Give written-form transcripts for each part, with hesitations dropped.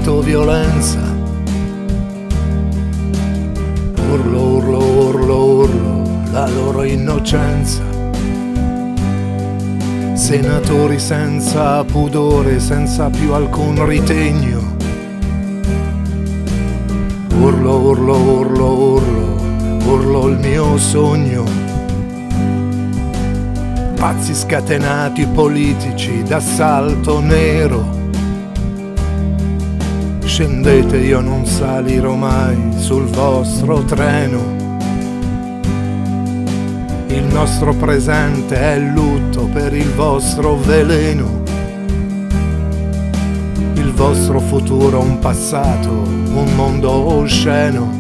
sento violenza. Urlo, urlo, urlo, urlo la loro innocenza. Senatori senza pudore, senza più alcun ritegno. Urlo, urlo, urlo, urlo, urlo il mio sogno. Pazzi scatenati politici d'assalto nero. Scendete, io non salirò mai sul vostro treno. Il nostro presente è il lutto per il vostro veleno. Il vostro futuro un passato, un mondo osceno.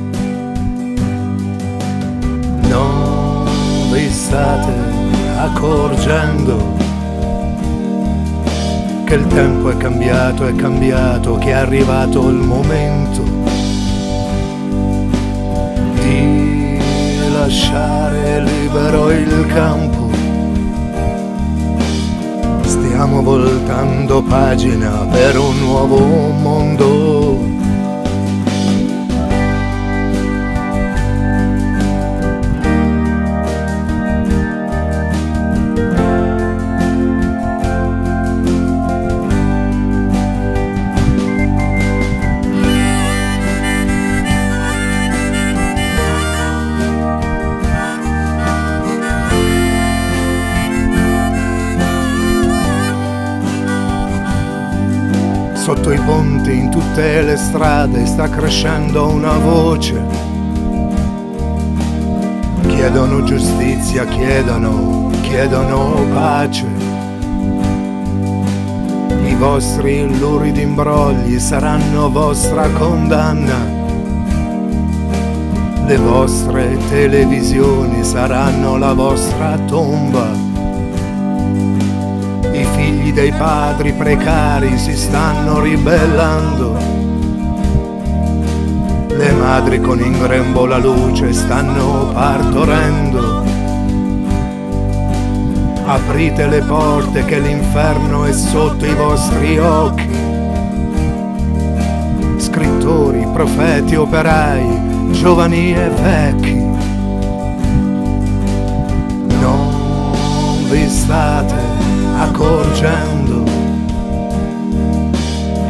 Non vi state accorgendo che il tempo è cambiato, che è arrivato il momento di lasciare libero il campo. Stiamo voltando pagina per un nuovo mondo. Sotto i ponti, in tutte le strade, sta crescendo una voce. Chiedono giustizia, chiedono pace. I vostri luridi imbrogli saranno vostra condanna. Le vostre televisioni saranno la vostra tomba. I figli dei padri precari si stanno ribellando. Le madri con in grembo la luce stanno partorendo. Aprite le porte che l'inferno è sotto i vostri occhi. Scrittori, profeti, operai, giovani e vecchi. Non vi state accorgendo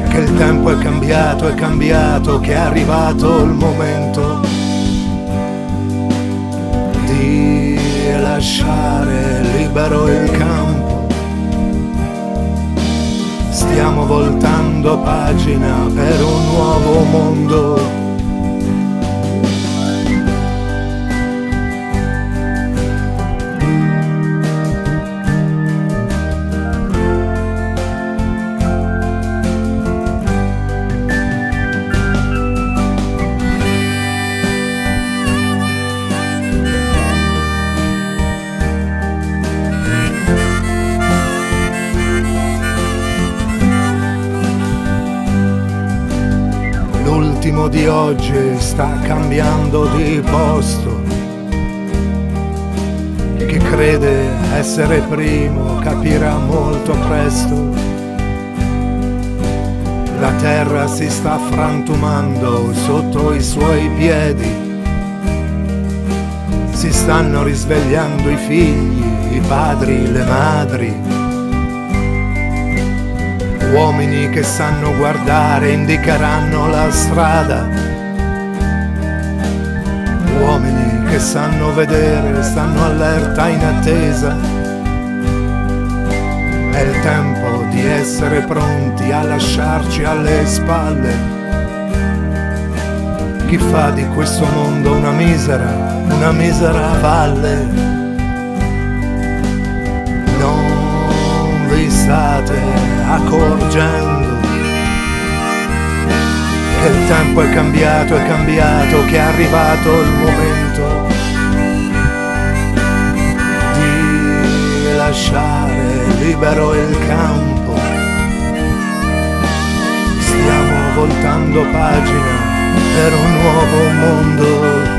che il tempo è cambiato, che è arrivato il momento di lasciare libero il campo. Stiamo voltando pagina per un nuovo mondo. L'ultimo di oggi sta cambiando di posto. Chi crede essere primo capirà molto presto. La terra si sta frantumando sotto i suoi piedi. Si stanno risvegliando i figli, i padri, le madri. Uomini che sanno guardare indicheranno la strada. Uomini che sanno vedere stanno allerta in attesa. È il tempo di essere pronti a lasciarci alle spalle. Chi fa di questo mondo una misera valle. Non vi state accorgendo che il tempo è cambiato, che è arrivato il momento di lasciare libero il campo. Stiamo voltando pagina per un nuovo mondo.